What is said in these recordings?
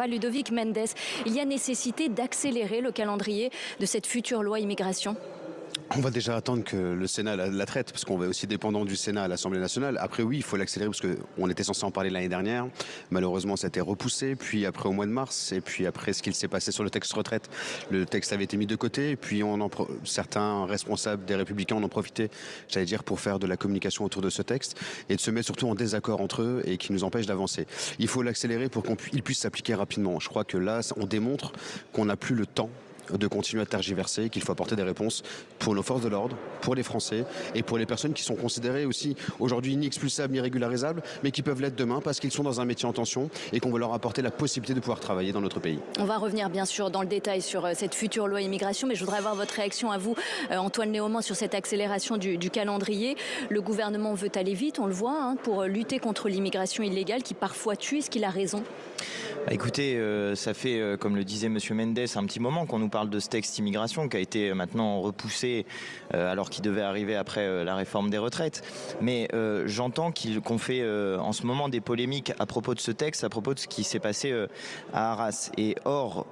Ludovic Mendes, il y a nécessité d'accélérer le calendrier de cette future loi immigration? On va déjà attendre que le Sénat la traite, parce qu'on va aussi dépendant du Sénat à l'Assemblée nationale. Après, oui, il faut l'accélérer, parce qu'on était censé en parler l'année dernière. Malheureusement, ça a été repoussé. Puis après, au mois de mars, et puis après, ce qu'il s'est passé sur le texte retraite, le texte avait été mis de côté. Et puis, certains responsables des Républicains en ont profité, j'allais dire, pour faire de la communication autour de ce texte et de se mettre surtout en désaccord entre eux et qui nous empêche d'avancer. Il faut l'accélérer pour qu'il puisse s'appliquer rapidement. Je crois que là, on démontre qu'on n'a plus le temps de continuer à tergiverser, qu'il faut apporter des réponses pour nos forces de l'ordre, pour les Français et pour les personnes qui sont considérées aussi aujourd'hui ni expulsables ni régularisables, mais qui peuvent l'être demain parce qu'ils sont dans un métier en tension et qu'on veut leur apporter la possibilité de pouvoir travailler dans notre pays. On va revenir bien sûr dans le détail sur cette future loi immigration, mais je voudrais avoir votre réaction à vous, Antoine Léaumont, sur cette accélération du calendrier. Le gouvernement veut aller vite, on le voit, pour lutter contre l'immigration illégale qui parfois tue. Est-ce qu'il a raison ? Écoutez, ça fait, comme le disait M. Mendes, un petit moment qu'on nous parle de ce texte immigration qui a été maintenant repoussé alors qu'il devait arriver après la réforme des retraites. Mais j'entends qu'on fait en ce moment des polémiques à propos de ce texte, à propos de ce qui s'est passé à Arras. Et or,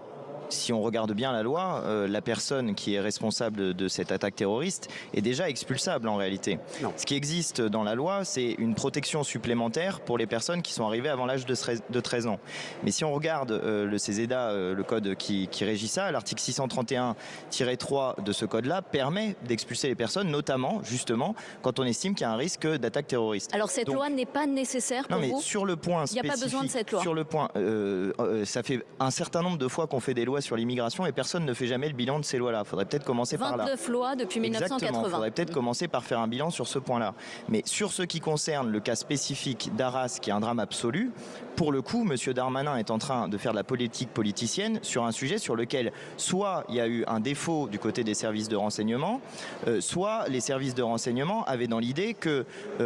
si on regarde bien la loi, la personne qui est responsable de cette attaque terroriste est déjà expulsable en réalité. Non. Ce qui existe dans la loi, c'est une protection supplémentaire pour les personnes qui sont arrivées avant l'âge de 13 ans. Mais si on regarde le CESEDA, le code qui régit ça, l'article 631-3 de ce code-là permet d'expulser les personnes, notamment, justement, quand on estime qu'il y a un risque d'attaque terroriste. Alors cette loi n'est pas nécessaire pour vous ? Non, mais sur le point spécifique, il n'y a pas besoin de cette loi. Sur le point, ça fait un certain nombre de fois qu'on fait des lois sur l'immigration et personne ne fait jamais le bilan de ces lois-là. Il faudrait peut-être commencer par là. 29 lois depuis 1980. Exactement, il faudrait peut-être commencer par faire un bilan sur ce point-là. Mais sur ce qui concerne le cas spécifique d'Arras, qui est un drame absolu, pour le coup, M. Darmanin est en train de faire de la politique politicienne sur un sujet sur lequel soit il y a eu un défaut du côté des services de renseignement, soit les services de renseignement avaient dans l'idée que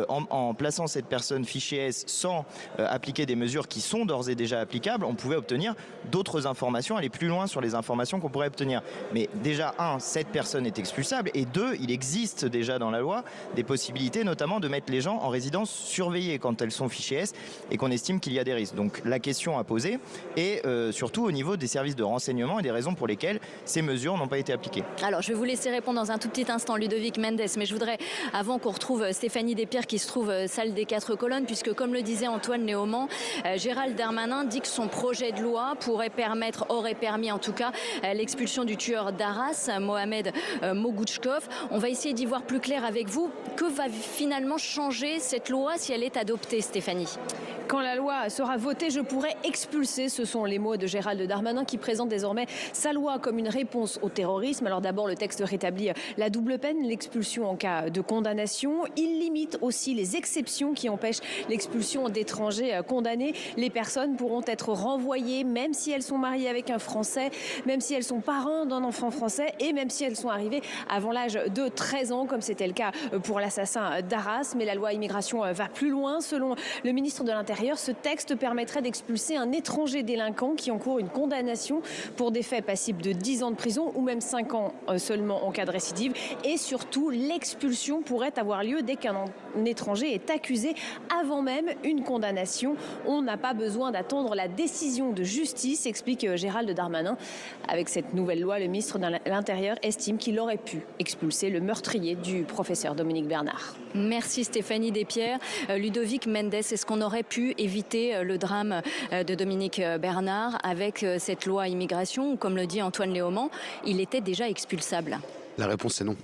en plaçant cette personne fichée S sans appliquer des mesures qui sont d'ores et déjà applicables, on pouvait obtenir d'autres informations, aller plus loin sur les informations qu'on pourrait obtenir. Mais déjà, cette personne est expulsable, et deux, il existe déjà dans la loi des possibilités, notamment de mettre les gens en résidence surveillée quand elles sont fichées S et qu'on estime qu'il y a des risques. Donc la question à poser est surtout au niveau des services de renseignement et des raisons pour lesquelles ces mesures n'ont pas été appliquées. Alors je vais vous laisser répondre dans un tout petit instant, Ludovic Mendes, mais je voudrais, avant qu'on retrouve Stéphanie Despierres qui se trouve salle des 4 colonnes, puisque comme le disait Antoine Léaumont, Gérald Darmanin dit que son projet de loi aurait permis en tout cas l'expulsion du tueur d'Arras, Mohamed Mogouchkov. On va essayer d'y voir plus clair avec vous. Que va finalement changer cette loi si elle est adoptée, Stéphanie ? Quand la loi sera votée, je pourrai expulser. Ce sont les mots de Gérald Darmanin qui présente désormais sa loi comme une réponse au terrorisme. Alors d'abord, le texte rétablit la double peine, l'expulsion en cas de condamnation. Il limite aussi les exceptions qui empêchent l'expulsion d'étrangers condamnés. Les personnes pourront être renvoyées même si elles sont mariées avec un Français, même si elles sont parents d'un enfant français et même si elles sont arrivées avant l'âge de 13 ans, comme c'était le cas pour l'assassin d'Arras. Mais la loi immigration va plus loin. Selon le ministre de l'Intérieur, ce texte permettrait d'expulser un étranger délinquant qui encourt une condamnation pour des faits passibles de 10 ans de prison ou même 5 ans seulement en cas de récidive. Et surtout, l'expulsion pourrait avoir lieu dès qu'un étranger est accusé avant même une condamnation. On n'a pas besoin d'attendre la décision de justice, explique Gérald Darmanin. Avec cette nouvelle loi, le ministre de l'Intérieur estime qu'il aurait pu expulser le meurtrier du professeur Dominique Bernard. Merci Stéphanie Despierres. Ludovic Mendes, est-ce qu'on aurait pu éviter le drame de Dominique Bernard avec cette loi immigration, ou comme le dit Antoine Léaumont, il était déjà expulsable? La réponse est non.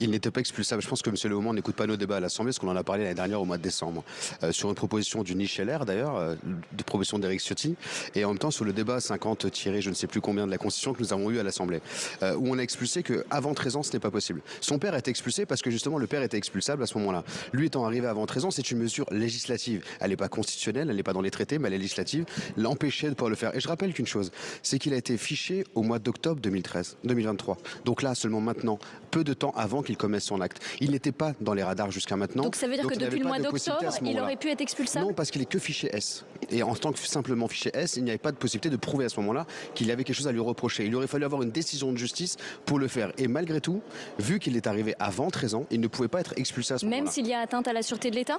Il n'était pas expulsable. Je pense que M. Léaumont n'écoute pas nos débats à l'Assemblée, parce qu'on en a parlé l'année dernière au mois de décembre, sur une proposition du Niche LR d'ailleurs, de proposition d'Éric Ciotti, et en même temps sur le débat 50 je ne sais plus combien de la Constitution que nous avons eu à l'Assemblée, où on a expulsé qu'avant 13 ans ce n'est pas possible. Son père a été expulsé parce que justement le père était expulsable à ce moment-là. Lui étant arrivé avant 13 ans, c'est une mesure législative. Elle n'est pas constitutionnelle, elle n'est pas dans les traités, mais elle est législative. L'empêcher de pouvoir le faire. Et je rappelle qu'une chose, c'est qu'il a été fiché au mois d'octobre 2023. Donc là, seulement maintenant, peu de temps avant qu'il commette son acte. Il n'était pas dans les radars jusqu'à maintenant. Donc ça veut dire que depuis le mois d'octobre, il aurait pu être expulsable? Non, parce qu'il est que fichier S. Et en tant que simplement fichier S, il n'y avait pas de possibilité de prouver à ce moment-là qu'il y avait quelque chose à lui reprocher. Il aurait fallu avoir une décision de justice pour le faire. Et malgré tout, vu qu'il est arrivé avant 13 ans, il ne pouvait pas être expulsé à ce moment-là. Même s'il y a atteinte à la sûreté de l'État?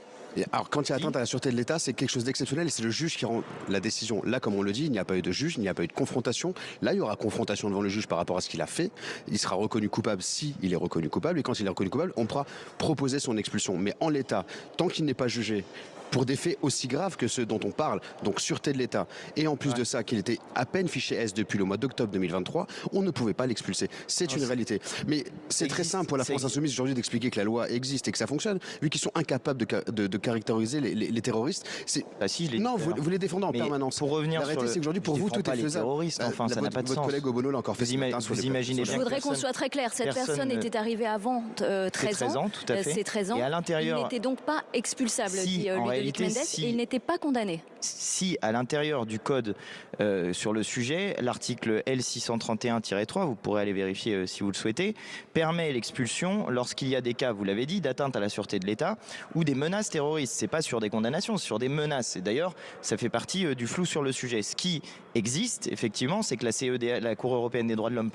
Alors quand il y a atteinte à la sûreté de l'État, c'est quelque chose d'exceptionnel et c'est le juge qui rend la décision. Là, comme on le dit, il n'y a pas eu de juge, il n'y a pas eu de confrontation. Là, il y aura confrontation devant le juge par rapport à ce qu'il a fait. Il sera reconnu coupable si il est reconnu coupable. Et quand il est reconnu coupable, on pourra proposer son expulsion. Mais en l'état, tant qu'il n'est pas jugé pour des faits aussi graves que ceux dont on parle, donc sûreté de l'État, et en plus de ça, qu'il était à peine fiché S depuis le mois d'octobre 2023, on ne pouvait pas l'expulser. C'est une réalité. Mais c'est très simple pour la France Insoumise aujourd'hui d'expliquer que la loi existe et que ça fonctionne, vu qu'ils sont incapables de caractériser les terroristes. Bah si, je non, vous les défendez en permanence. Pour revenir la réalité, c'est qu'aujourd'hui, pour vous, tout est faisable. Terroristes, enfin, ça n'a pas de sens. Votre collègue Obono l'a encore fait. Vous imaginez bien. Je voudrais qu'on soit très clair. Cette personne était arrivée avant 13 ans. Tout à fait. C'est 13 ans. Et à l'intérieur, il n'était donc pas expulsable, dit Ludovic Mendes. Il n'était pas condamné. Si à l'intérieur du code sur le sujet, l'article L631-3, vous pourrez aller vérifier si vous le souhaitez, permet l'expulsion lorsqu'il y a des cas, vous l'avez dit, d'atteinte à la sûreté de l'État ou des menaces terroristes. C'est pas sur des condamnations, c'est sur des menaces. Et d'ailleurs, ça fait partie du flou sur le sujet. Ce qui existe, effectivement, c'est que la CEDH, la Cour européenne des droits de l'homme,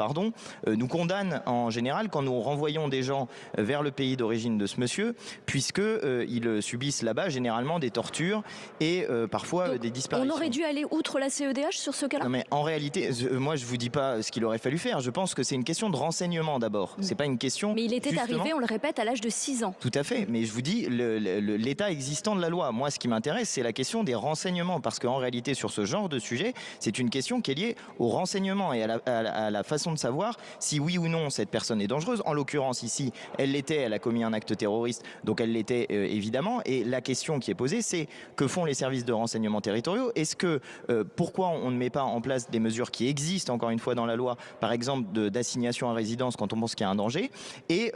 nous condamne en général quand nous renvoyons des gens vers le pays d'origine de ce monsieur, puisque ils subissent là-bas généralement des tortures et parfois des disparitions. On aurait dû aller outre la CEDH sur ce cas-là? Non mais en réalité, moi je vous dis pas ce qu'il aurait fallu faire. Je pense que c'est une question de renseignement d'abord. C'est pas une question. Mais il était arrivé, on le répète, à l'âge de 6 ans. Tout à fait. Mais je vous dis l'état existant de la loi. Moi, ce qui m'intéresse, c'est la question des renseignements, parce qu'en réalité, sur ce genre de sujet, c'est une question qui est liée au renseignement et à la façon de savoir si oui ou non cette personne est dangereuse. En l'occurrence ici, elle l'était. Elle a commis un acte terroriste, donc elle l'était évidemment. Et la question qui est posée, c'est que font les services de renseignement territoriaux? Est-ce que pourquoi on ne met pas en place des mesures qui existent encore une fois dans la loi, par exemple d'assignation à résidence quand on pense qu'il y a un danger? Et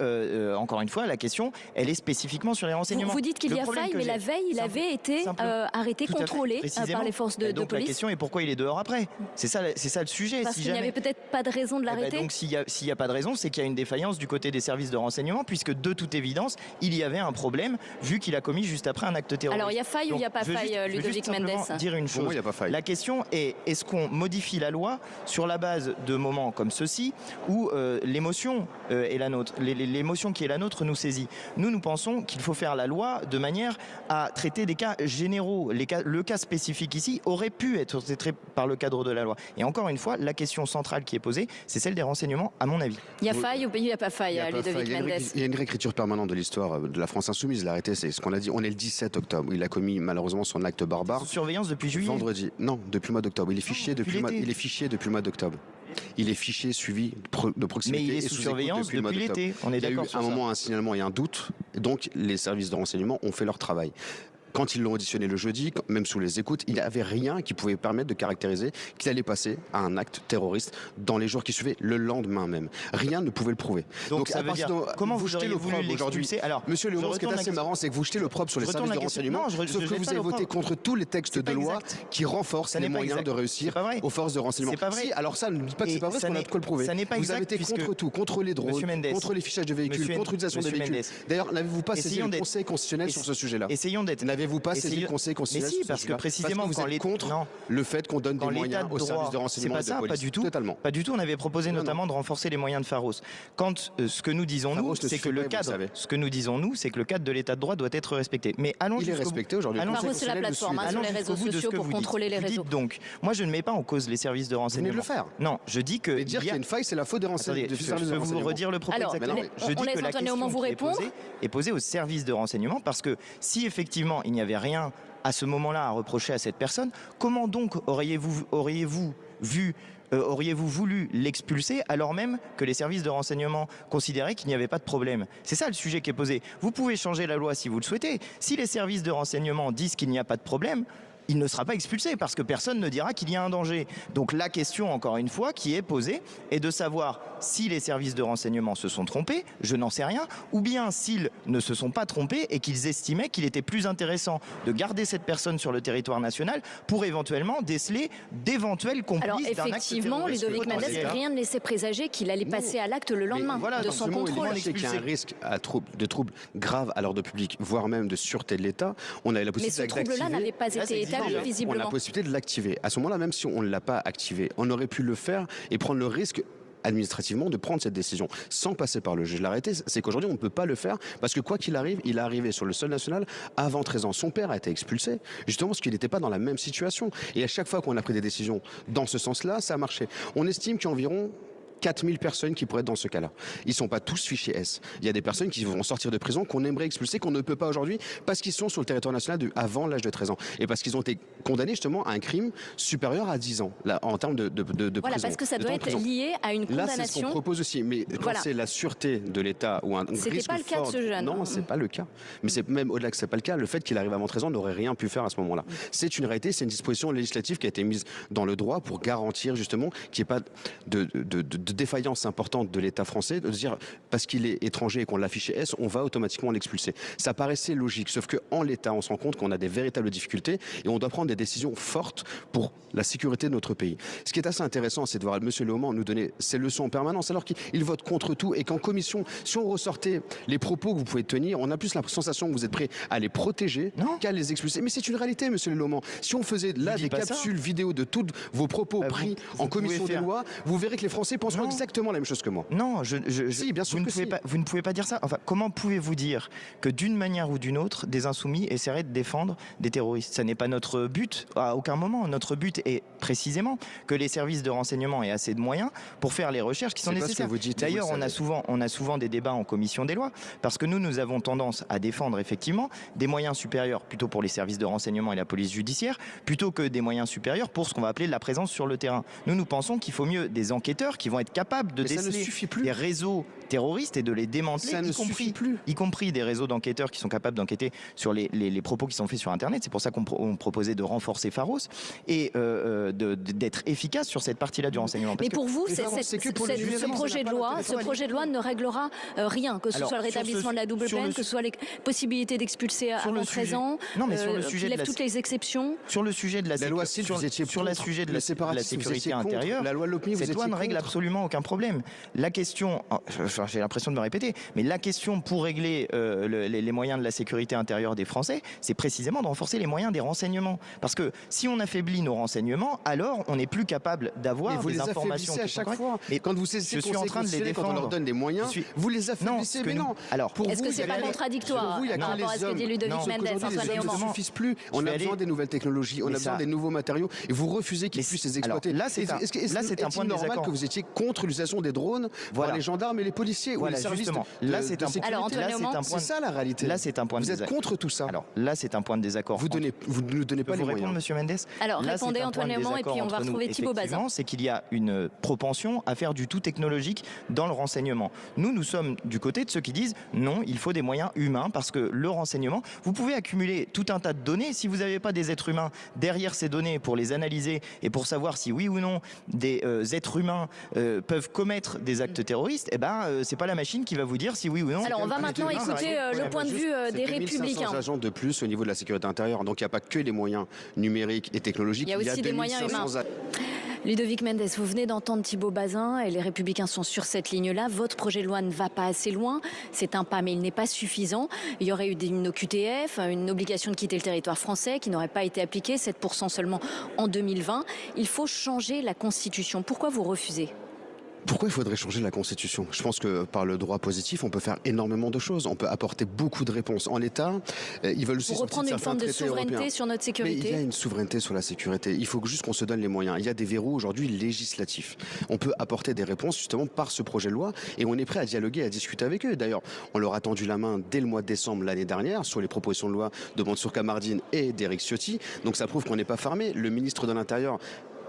encore une fois, la question, elle est spécifiquement sur les renseignements. Vous dites qu'il y a faille, mais la veille, il avait été arrêté, contrôlé par les forces de police. Donc la question est pourquoi il est dehors après? C'est ça le sujet. Parce qu'il n'y avait peut-être pas de raison de l'arrêter. Donc s'il n'y a pas de raison, c'est qu'il y a une défaillance du côté des services de renseignement, puisque de toute évidence, il y avait un problème vu qu'il a commis juste après un acte terroriste. Alors il y a faille ou il n'y a pas faille, Ludovic Mendes? Dire une chose. Moi, il y a pas faille. La question est, est-ce qu'on modifie la loi sur la base de moments comme ceci où l'émotion est la nôtre, l'émotion qui est la nôtre nous saisit? Nous pensons qu'il faut faire la loi de manière à traiter des cas généraux. Le cas spécifique ici aurait pu être traité par le cadre de la loi. Et encore une fois, la question centrale qui est posée, c'est celle des renseignements, à mon avis. Il y a faille ou il n'y a pas faille, Ludovic Mendes? Il y a une réécriture permanente de l'histoire de la France Insoumise. L'arrêté, c'est ce qu'on a dit. On est le 17 octobre. Il a commis malheureusement son acte barbare. Sous surveillance depuis juillet? Vendredi. Non, depuis le mois d'octobre. Il est fiché depuis le mois d'octobre. Il est fiché, suivi de proximité. Mais il est et sous surveillance depuis l'été. On est d'accord sur ça. Il y a eu un moment un signalement et un doute. Donc les services de renseignement ont fait leur travail. Quand ils l'ont auditionné le jeudi, même sous les écoutes, il n'y avait rien qui pouvait permettre de caractériser qu'il allait passer à un acte terroriste dans les jours qui suivaient, le lendemain même. Rien ne pouvait le prouver. Donc ça veut dire, comment vous jetez le propre aujourd'hui? Alors, Monsieur Léaumont, ce qui est assez marrant, c'est que vous jetez le propre sur les services de renseignement, sauf que vous avez voté contre tous les textes de loi qui renforcent les moyens de réussir aux forces de renseignement. C'est pas vrai. Si, alors ça, ne dites pas que c'est pas vrai, parce qu'on a de quoi le prouver. Vous avez été contre tout, contre les drones, contre les fichages de véhicules, contre l'utilisation des véhicules. D'ailleurs, n'avez-vous pas saisi le Conseil constitutionnel sur ce sujet-là? Essayons d'être. N'avez-vous pas saisi le Conseil constitutionnel? Mais si, parce que précisément vous êtes contre le fait qu'on donne des moyens aux services de renseignement et de police. Pas du tout. Totalement. Pas du tout. On avait proposé notamment de renforcer les moyens de Pharos. Quand ce que nous disons nous, c'est que le cadre, de l'état de droit doit être respecté. Mais allons jusqu'au bout. Il est respecté aujourd'hui. Pharos, c'est la plateforme sur les réseaux sociaux pour contrôler les réseaux. Donc, moi, je ne mets pas en cause les services de renseignement. Vous venez de le faire. Non, je dis que dire qu'il y a une faille, c'est la faute des renseignements. Je peux vous redire le propos exactement. Je dis que la question est posée aux services de renseignement, parce que si effectivement il n'y avait rien à ce moment-là à reprocher à cette personne, comment donc auriez-vous voulu l'expulser alors même que les services de renseignement considéraient qu'il n'y avait pas de problème? C'est ça le sujet qui est posé. Vous pouvez changer la loi si vous le souhaitez. Si les services de renseignement disent qu'il n'y a pas de problème, il ne sera pas expulsé parce que personne ne dira qu'il y a un danger. Donc la question, encore une fois, qui est posée est de savoir si les services de renseignement se sont trompés, je n'en sais rien, ou bien s'ils ne se sont pas trompés et qu'ils estimaient qu'il était plus intéressant de garder cette personne sur le territoire national pour éventuellement déceler d'éventuels complices d'un acte terroriste. Effectivement, Ludovic Mendes, rien ne laissait présager qu'il allait passer à l'acte le lendemain de son contrôle. Il sait qu'il y a un risque de troubles graves à l'ordre public, voire même de sûreté de l'État. On avait la possibilité d'activer. Mais ce trouble-là n'avait pas été établi, visiblement. On a la possibilité de l'activer. À ce moment-là, même si on ne l'a pas activé, on aurait pu le faire et prendre le risque administrativement de prendre cette décision sans passer par le juge de l'arrêté. C'est qu'aujourd'hui on ne peut pas le faire parce que quoi qu'il arrive, il est arrivé sur le sol national avant 13 ans. Son père a été expulsé justement parce qu'il n'était pas dans la même situation. Et à chaque fois qu'on a pris des décisions dans ce sens-là, ça a marché. On estime qu'il y a environ 4000 personnes qui pourraient être dans ce cas-là. Ils ne sont pas tous fichés S. Il y a des personnes qui vont sortir de prison qu'on aimerait expulser, qu'on ne peut pas aujourd'hui parce qu'ils sont sur le territoire national avant l'âge de 13 ans. Et parce qu'ils ont été condamnés justement à un crime supérieur à 10 ans là, en termes de voilà, prison. Parce que ça doit être lié à une condamnation. Là, c'est ce qu'on propose aussi. Mais quand c'est la sûreté de l'État ou un risque C'était pas le cas de ce jeune. Non, c'est pas le cas. Mais c'est même au-delà que c'est pas le cas. Le fait qu'il arrive avant 13 ans n'aurait rien pu faire à ce moment-là. C'est une réalité, c'est une disposition législative qui a été mise dans le droit pour garantir justement qu'il n'y ait pas de défaillance importante de l'État français, de dire parce qu'il est étranger et qu'on l'affiche S, on va automatiquement l'expulser. Ça paraissait logique, sauf qu'en l'État, on se rend compte qu'on a des véritables difficultés et on doit prendre des décisions fortes pour la sécurité de notre pays. Ce qui est assez intéressant, c'est de voir M. Leaumont nous donner ces leçons en permanence, alors qu'il vote contre tout et qu'en commission, si on ressortait les propos que vous pouvez tenir, on a plus la sensation que vous êtes prêt à les protéger qu'à les expulser. Mais c'est une réalité, M. Leaumont. Si on faisait là des capsules vidéo de tous vos propos pris en commission des lois, vous verrez que les Français penseront exactement la même chose que moi. Non, si, bien sûr vous ne pouvez pas dire ça. Enfin, comment pouvez-vous dire que d'une manière ou d'une autre, des insoumis essaieraient de défendre des terroristes? Ça n'est pas notre but, à aucun moment. Notre but est précisément que les services de renseignement aient assez de moyens pour faire les recherches qui sont nécessaires. D'ailleurs, on a souvent des débats en commission des lois, parce que nous avons tendance à défendre effectivement des moyens supérieurs plutôt pour les services de renseignement et la police judiciaire, plutôt que des moyens supérieurs pour ce qu'on va appeler la présence sur le terrain. Nous pensons qu'il faut mieux des enquêteurs qui vont être capables de déceler des réseaux terroristes et de les démanteler, y compris des réseaux d'enquêteurs qui sont capables d'enquêter sur les propos qui sont faits sur Internet. C'est pour ça qu'on proposait de renforcer Pharos et d'être efficace sur cette partie-là du renseignement. Mais pour vous, ce projet de loi ne réglera rien, que ce soit le rétablissement de la double peine, que ce soit les possibilités d'expulser avant 13 ans, qu'il lève toutes les exceptions. Sur le sujet de la sécurité intérieure, cette loi ne règle absolument aucun problème. La question, j'ai l'impression de me répéter, mais la question pour régler les moyens de la sécurité intérieure des Français, c'est précisément de renforcer les moyens des renseignements. Parce que si on affaiblit nos renseignements, alors on n'est plus capable d'avoir des informations à chaque fois. Mais quand vous je suis en train de les défendre, quand on leur donne des moyens, vous les affaiblissez. Mais non. Alors, est-ce que c'est pas contradictoire par rapport à ce que dit Ludovic Mendes? Les hommes ne suffisent plus. On a besoin des nouvelles technologies, on a besoin des nouveaux matériaux, et vous refusez qu'ils puissent les exploiter. Là, c'est un point de normal désaccord que vous étiez contre l'utilisation des drones par les gendarmes et les policiers ou les services de sécurité. C'est ça la réalité. Là, c'est un point de désaccord. Vous êtes contre tout ça. Alors là, c'est un point de désaccord. Vous ne nous donnez pas les moyens. Répondre, Monsieur Mendes. Alors répondez Antoine Leaumont et puis on va retrouver Thibault Bazin. C'est qu'il y a une propension à faire du tout technologique dans le renseignement. Nous sommes du côté de ceux qui disent non, il faut des moyens humains parce que le renseignement, vous pouvez accumuler tout un tas de données. Si vous n'avez pas des êtres humains derrière ces données pour les analyser et pour savoir si oui ou non des êtres humains peuvent commettre des actes terroristes, c'est pas la machine qui va vous dire si oui ou non. Alors on va maintenant écouter le point de vue des Républicains. 1500 agents de plus au niveau de la sécurité intérieure, donc il n'y a pas que les moyens numériques et technologiques. Il y a aussi des moyens humains. Ludovic Mendes, vous venez d'entendre Thibault Bazin et les Républicains sont sur cette ligne-là. Votre projet de loi ne va pas assez loin. C'est un pas, mais il n'est pas suffisant. Il y aurait eu une OQTF, une obligation de quitter le territoire français qui n'aurait pas été appliquée, 7% seulement en 2020. Il faut changer la Constitution. Pourquoi vous refusez ? Pourquoi il faudrait changer la Constitution? Je pense que par le droit positif, on peut faire énormément de choses. On peut apporter beaucoup de réponses. En l'état, ils veulent aussi pour reprendre une forme de souveraineté européens. Sur notre sécurité. Mais il y a une souveraineté sur la sécurité. Il faut juste qu'on se donne les moyens. Il y a des verrous aujourd'hui législatifs. On peut apporter des réponses justement par ce projet de loi et on est prêt à dialoguer, à discuter avec eux. D'ailleurs, on leur a tendu la main dès le mois de décembre l'année dernière sur les propositions de loi de Mansour Kamardine et d'Éric Ciotti. Donc ça prouve qu'on n'est pas fermé. Le ministre de l'Intérieur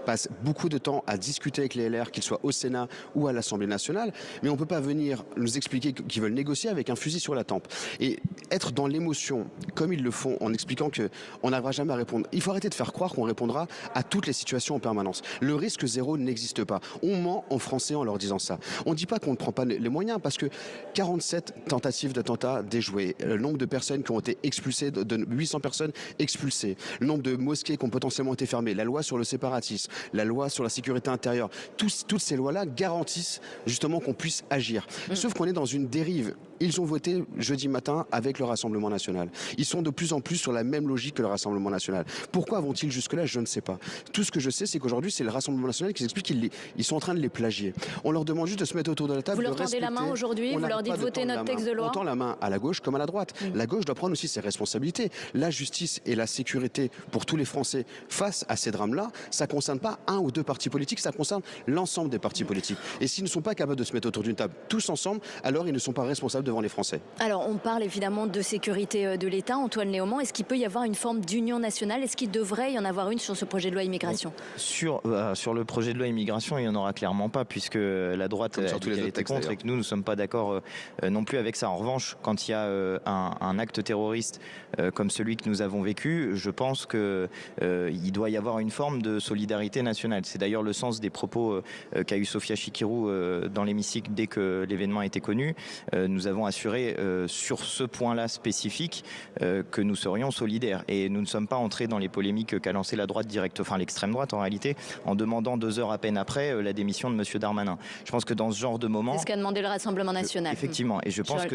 passe beaucoup de temps à discuter avec les LR, qu'ils soient au Sénat ou à l'Assemblée nationale, mais on ne peut pas venir nous expliquer qu'ils veulent négocier avec un fusil sur la tempe. Et être dans l'émotion, comme ils le font, en expliquant qu'on n'arrivera jamais à répondre. Il faut arrêter de faire croire qu'on répondra à toutes les situations en permanence. Le risque zéro n'existe pas. On ment aux Français en leur disant ça. On ne dit pas qu'on ne prend pas les moyens, parce que 47 tentatives d'attentats déjouées, le nombre de personnes qui ont été expulsées, de 800 personnes expulsées, le nombre de mosquées qui ont potentiellement été fermées, la loi sur le séparatisme, la loi sur la sécurité intérieure, toutes ces lois-là garantissent justement qu'on puisse agir. Sauf qu'on est dans une dérive. Ils ont voté jeudi matin avec le Rassemblement national. Ils sont de plus en plus sur la même logique que le Rassemblement national. Pourquoi vont-ils jusque-là? Je ne sais pas. Tout ce que je sais, c'est qu'aujourd'hui, c'est le Rassemblement national qui explique qu'ils sont en train de les plagier. On leur demande juste de se mettre autour de la table. Vous leur tendez la main aujourd'hui? Vous leur dites voter notre texte de loi? On tend la main à la gauche comme à la droite. La gauche doit prendre aussi ses responsabilités. La justice et la sécurité pour tous les Français face à ces drames-là, ça ne concerne pas un ou deux partis politiques, ça concerne l'ensemble des partis politiques. Et s'ils ne sont pas capables de se mettre autour d'une table tous ensemble, alors ils ne sont pas responsables devant les Français. Alors, on parle évidemment de sécurité de l'État. Antoine Léaumont, est-ce qu'il peut y avoir une forme d'union nationale? Est-ce qu'il devrait y en avoir une sur ce projet de loi immigration? Sur le projet de loi immigration, il n'y en aura clairement pas, puisque la droite elle était contre et que nous ne sommes pas d'accord non plus avec ça. En revanche, quand il y a un acte terroriste comme celui que nous avons vécu, je pense qu'il doit y avoir une forme de solidarité nationale. C'est d'ailleurs le sens des propos qu'a eu Sophia Chikirou dans l'hémicycle dès que l'événement a été connu. Nous avons assuré sur ce point-là spécifique que nous serions solidaires. Et nous ne sommes pas entrés dans les polémiques qu'a lancé la droite directe, enfin l'extrême droite en réalité, en demandant 2 heures à peine après la démission de M. Darmanin. Je pense que dans ce genre de moment... C'est ce qu'a demandé le Rassemblement national. Effectivement. Et je pense que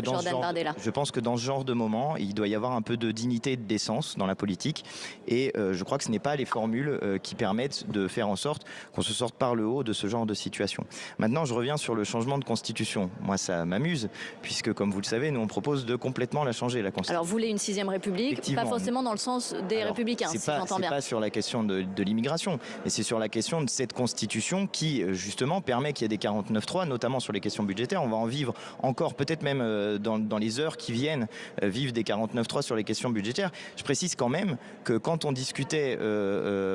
dans ce genre de moment, il doit y avoir un peu de dignité et de décence dans la politique. Et je crois que ce n'est pas les formules qui permettent de faire en sorte qu'on se sorte par le haut de ce genre de situation. Maintenant, je reviens sur le changement de constitution. Moi, ça m'amuse, puisque comme vous le savez, nous on propose de complètement la changer, la constitution. Alors vous voulez une 6e République, pas forcément dans le sens des Républicains, si j'entends bien. C'est pas sur la question de l'immigration, mais c'est sur la question de cette constitution qui, justement, permet qu'il y ait des 49.3, notamment sur les questions budgétaires. On va en vivre encore, peut-être même dans les heures qui viennent, vivre des 49.3 sur les questions budgétaires. Je précise quand même que quand on discutait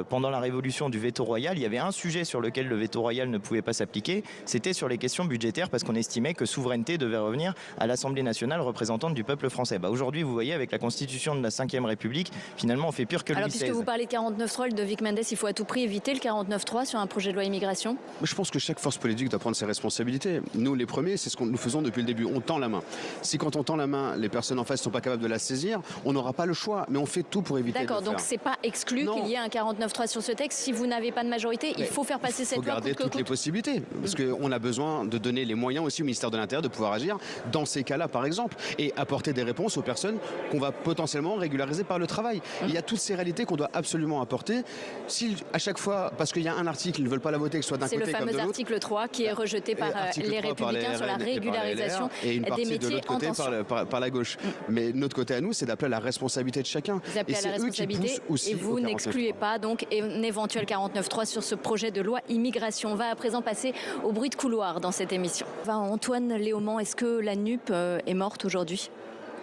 pendant la révolution du veto royal, il y avait un sujet sur lequel le veto royal ne pouvait pas s'appliquer, c'était sur les questions budgétaires, parce qu'on estimait que souveraineté devait revenir à l'Assemblée nationale représentante du peuple français. Aujourd'hui, vous voyez, avec la constitution de la 5e République, finalement, on fait pire que le 16. Alors, puisque vous parlez de 49.3, Ludovic Mendes, il faut à tout prix éviter le 49.3 sur un projet de loi immigration? Je pense que chaque force politique doit prendre ses responsabilités. Nous, les premiers, c'est ce que nous faisons depuis le début. On tend la main. Si quand on tend la main, les personnes en face ne sont pas capables de la saisir, on n'aura pas le choix. Mais on fait tout pour éviter de le faire. D'accord, donc c'est pas exclu qu'il y ait un 49.3 sur ce texte. Si vous n'avez pas de majorité, il faut faire passer cette loi. Il faut garder toutes les possibilités. Parce qu'on a besoin de donner les moyens aussi au ministère de l'Intérieur de pouvoir agir dans ces cas-là, par exemple, et apporter des réponses aux personnes qu'on va potentiellement régulariser par le travail. Il y a toutes ces réalités qu'on doit absolument apporter. Si à chaque fois, parce qu'il y a un article, ils ne veulent pas la voter, que ce soit d'un côté comme de l'autre. C'est le fameux article 3 qui est rejeté par les Républicains sur la régularisation des métiers en tension. Par la gauche. Mais notre côté à nous, c'est d'appeler à la responsabilité de chacun. Vous appelez à la responsabilité et vous n'excluez pas donc un éventuel 49.3 sur ce projet de loi immigration. On va à présent passer au bruit de couloir dans cette émission. Antoine Léaumont, est-ce que la NUP est morte aujourd'hui?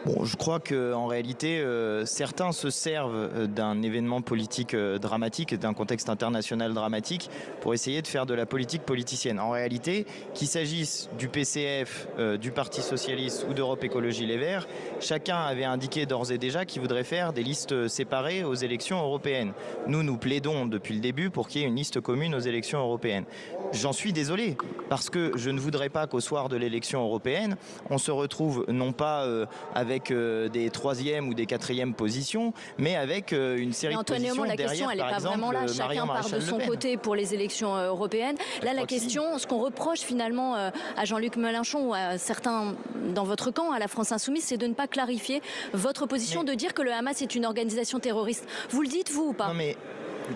Bon, je crois qu'en réalité, certains se servent d'un événement politique dramatique, d'un contexte international dramatique, pour essayer de faire de la politique politicienne. En réalité, qu'il s'agisse du PCF, du Parti Socialiste ou d'Europe Écologie Les Verts, chacun avait indiqué d'ores et déjà qu'il voudrait faire des listes séparées aux élections européennes. Nous plaidons depuis le début pour qu'il y ait une liste commune aux élections européennes. J'en suis désolé, parce que je ne voudrais pas qu'au soir de l'élection européenne, on se retrouve non pas avec des 3e ou des 4e positions, mais avec une série de positions la derrière, question, elle n'est pas vraiment là. Chacun part de son côté pour les élections européennes. Là, la question, ce qu'on reproche finalement à Jean-Luc Mélenchon ou à certains dans votre camp, à la France Insoumise, c'est de ne pas clarifier votre position, de dire que le Hamas est une organisation terroriste. Vous le dites, vous, ou pas? Non, mais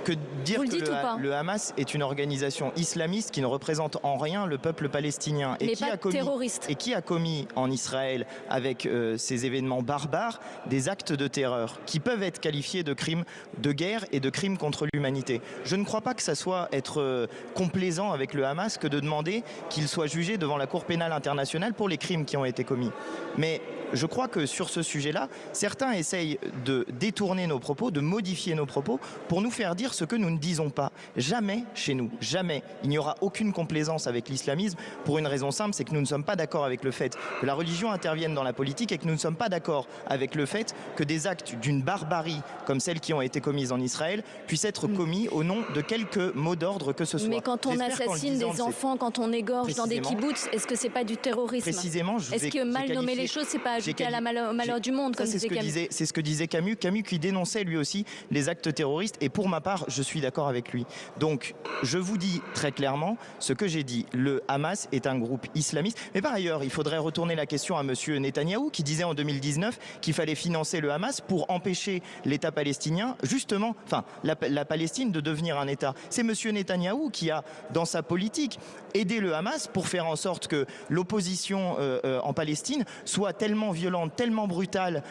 que dire que le Hamas est une organisation islamiste qui ne représente en rien le peuple palestinien et qui a commis en Israël avec ces événements barbares des actes de terreur qui peuvent être qualifiés de crimes de guerre et de crimes contre l'humanité. Je ne crois pas que ça soit être complaisant avec le Hamas que de demander qu'il soit jugé devant la Cour pénale internationale pour les crimes qui ont été commis. Mais je crois que sur ce sujet-là, certains essayent de détourner nos propos, de modifier nos propos pour nous faire dire ce que nous ne disons pas. Jamais chez nous, jamais. Il n'y aura aucune complaisance avec l'islamisme pour une raison simple, c'est que nous ne sommes pas d'accord avec le fait que la religion intervienne dans la politique et que nous ne sommes pas d'accord avec le fait que des actes d'une barbarie comme celles qui ont été commises en Israël puissent être commis au nom de quelques mots d'ordre que ce soit. Mais quand on assassine des enfants, quand on égorge dans des kibboutz, est-ce que c'est pas du terrorisme? Précisément, est-ce que mal nommer les choses, c'est pas ajouter au malheur du monde, comme disait Camus? C'est ce que disait Camus. Camus qui dénonçait lui aussi les actes terroristes. Et pour ma part, je suis d'accord avec lui. Donc, je vous dis très clairement ce que j'ai dit. Le Hamas est un groupe islamiste. Mais par ailleurs, il faudrait retourner la question à monsieur Netanyahou qui disait en 2019 qu'il fallait financer le Hamas pour empêcher l'État palestinien, justement, enfin, la Palestine de devenir un État. C'est monsieur Netanyahou qui a, dans sa politique, aidé le Hamas pour faire en sorte que l'opposition en Palestine soit tellement violente, tellement brutale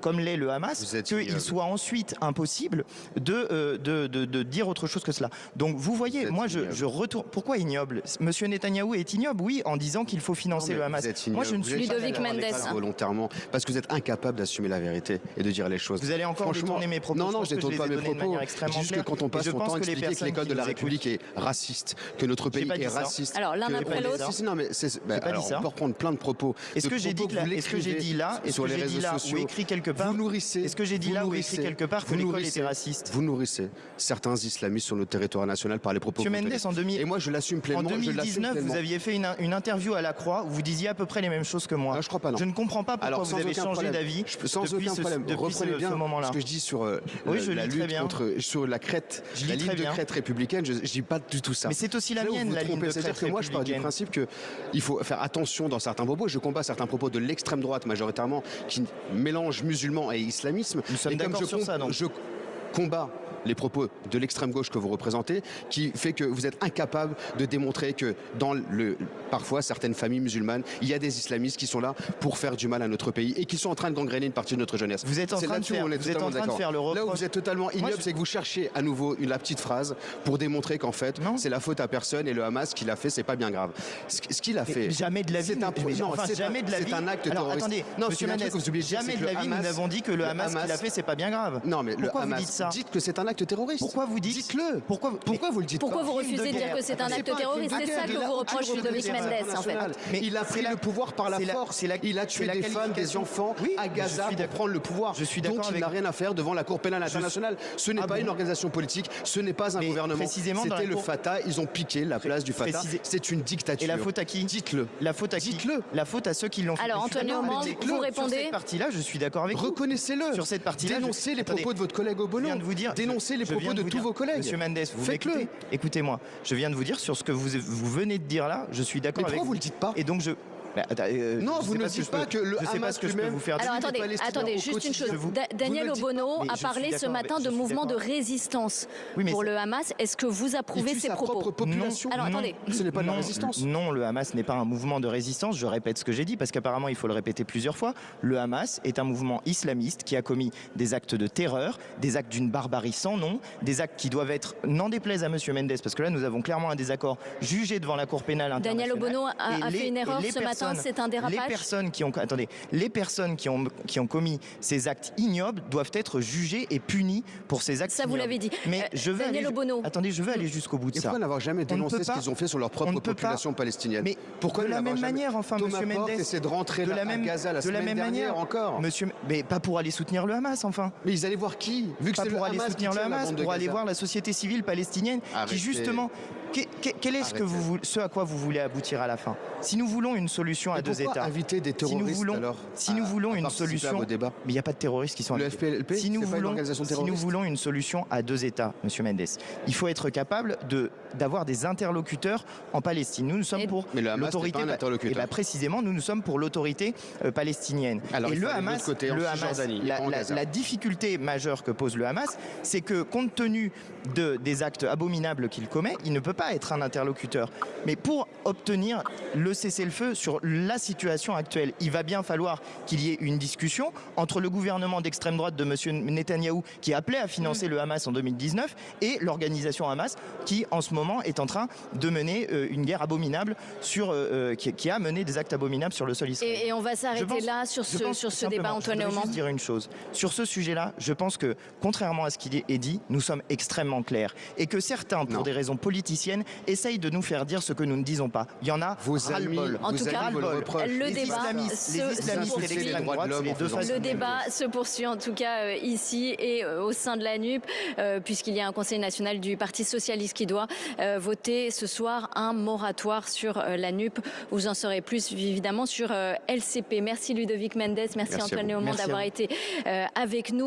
comme l'est le Hamas, qu'il soit ensuite impossible de dire autre chose que cela. Donc vous voyez, moi je retourne. Pourquoi ignoble? Monsieur Netanyahou est ignoble, oui, en disant qu'il faut financer le Hamas. Moi je ne suis Ludovic Mendes volontairement, parce que vous êtes incapable d'assumer la vérité et de dire les choses. Vous allez encore détourner mes propos. Non, je détourne pas mes propos. Juste que quand on passe son temps à expliquer que l'école de la République est raciste, que notre pays est raciste. Alors l'un après l'autre. Non mais on peut reprendre plein de propos. Est-ce que j'ai dit là, sur les réseaux sociaux, ou écrit quelque part? Vous nourrissez. Est-ce que j'ai dit là ou écrit quelque part que l'école était raciste? Vous nourrissez certains islamistes sur notre territoire national par les propos. Monsieur Mendes, et moi je l'assume pleinement. En 2019, vous aviez fait une interview à la Croix où vous disiez à peu près les mêmes choses que moi. Non, je crois pas. Non. Je ne comprends pas pourquoi vous avez changé d'avis depuis ce moment-là. Ce que je dis sur la lutte contre, sur la crête, la ligne de crête républicaine, je dis pas du tout ça. Mais c'est aussi la mienne, la ligne de crête républicaine. Moi, je pars du principe qu'il faut faire attention dans certains propos. Je combats certains propos de l'extrême droite majoritairement qui mélangent musulmans et islamisme. Nous sommes d'accord sur ça, donc. Je combats les propos de l'extrême gauche que vous représentez, qui fait que vous êtes incapable de démontrer que dans parfois certaines familles musulmanes, il y a des islamistes qui sont là pour faire du mal à notre pays et qui sont en train de gangréner une partie de notre jeunesse. Vous êtes en train de faire le reproche. Là où vous êtes totalement ignoble, c'est que vous cherchez à nouveau la petite phrase pour démontrer qu'en fait, c'est la faute à personne et le Hamas qui l'a fait, c'est pas bien grave. Ce qu'il a fait, jamais de la vie. C'est un acte terroriste. Attendez, monsieur Mendes, jamais de la vie nous n'avons dit que le Hamas qui l'a fait, c'est pas bien grave. Non, mais le Hamas, vous dites ça? Dites que c'est un acte terroriste. Pourquoi vous dites? Dites-le. Pourquoi vous le dites pas? Pourquoi vous refusez de dire que c'est un acte terroriste? C'est ça que vous reproche Ludovic Mendes, en fait. Mais il a pris le pouvoir par la force. Il a tué des femmes, des enfants à Gaza pour prendre le pouvoir. Donc il n'a rien à faire devant la Cour pénale internationale. Ce n'est pas une organisation politique, ce n'est pas un gouvernement. C'était le Fatah, ils ont piqué la place du Fatah. C'est une dictature. Et la faute à qui? Dites-le. La faute à qui? Dites-le. La faute à ceux qui l'ont fait. Alors Antoine Léaumont, vous répondez? Sur cette partie-là, je suis d'accord avec vous. Reconnaissez-le. Sur cette partie-là, dénoncez les propos de votre collègue Obono. Dénoncez les propos de tous vos collègues. Monsieur Mendes, vous m'écoutez? Écoutez-moi, je viens de vous dire sur ce que vous venez de dire là, je suis d'accord avec vous. Mais pourquoi vous le dites pas? Et donc non, vous ne dites pas que le Hamas lui-même... Alors attendez, juste une chose. Daniel Obono a parlé ce matin de mouvement de résistance pour le Hamas. Est-ce que vous approuvez ces propos? Non. Alors attendez. Ce n'est pas de la résistance. Non, le Hamas n'est pas un mouvement de résistance. Je répète ce que j'ai dit parce qu'apparemment il faut le répéter plusieurs fois. Le Hamas est un mouvement islamiste qui a commis des actes de terreur, des actes d'une barbarie sans nom, des actes qui doivent être, n'en déplaise à monsieur Mendes, parce que là nous avons clairement un désaccord, jugés devant la Cour pénale internationale. Daniel Obono a fait une erreur ce matin. C'est un dérapage. Les personnes qui ont commis ces actes ignobles doivent être jugées et punies pour ces actes ignobles. Ça, vous l'avez dit. Mais je veux aller jusqu'au bout de ça. Pourquoi n'avoir jamais dénoncé ce qu'ils ont fait sur leur propre population palestinienne? Mais pourquoi de la même manière, enfin, monsieur Mendes, essaie de rentrer à Gaza la semaine dernière encore. Monsieur, mais pas pour aller soutenir le Hamas, enfin. Mais ils allaient voir qui? Vu que pas pour aller soutenir le Hamas, pour aller voir la société civile palestinienne qui justement... Quel est ce à quoi vous voulez aboutir à la fin? Si nous voulons une solution à deux États, inviter des terroristes si nous voulons une solution, mais il n'y a pas de terroristes qui sont le FPLP, si nous voulons une solution à deux États, monsieur Mendes, il faut être capable d'avoir des interlocuteurs en Palestine. Nous sommes pour l'autorité. Et bien précisément, nous sommes pour l'autorité palestinienne. Alors, et le Hamas, la difficulté majeure que pose le Hamas, c'est que compte tenu des actes abominables qu'il commet, il ne peut pas pas être un interlocuteur. Mais pour obtenir le cessez-le-feu sur la situation actuelle, il va bien falloir qu'il y ait une discussion entre le gouvernement d'extrême droite de M. Netanyahou, qui appelait à financer le Hamas en 2019, et l'organisation Hamas, qui en ce moment est en train de mener une guerre abominable, qui a mené des actes abominables sur le sol israélien. Et on va s'arrêter là sur ce débat, Antoine Léaumont. Je voudrais juste dire une chose. Sur ce sujet-là, je pense que, contrairement à ce qui est dit, nous sommes extrêmement clairs. Et que certains, pour des raisons politiciennes, essayent de nous faire dire ce que nous ne disons pas. Il y en a ras-le-bol. En tout cas, le débat le débat se poursuit en tout cas ici et au sein de la NUP, puisqu'il y a un conseil national du Parti socialiste qui doit voter ce soir un moratoire sur la NUP. Vous en saurez plus évidemment sur LCP. Merci Ludovic Mendes, merci Antoine Léaumont d'avoir été avec nous.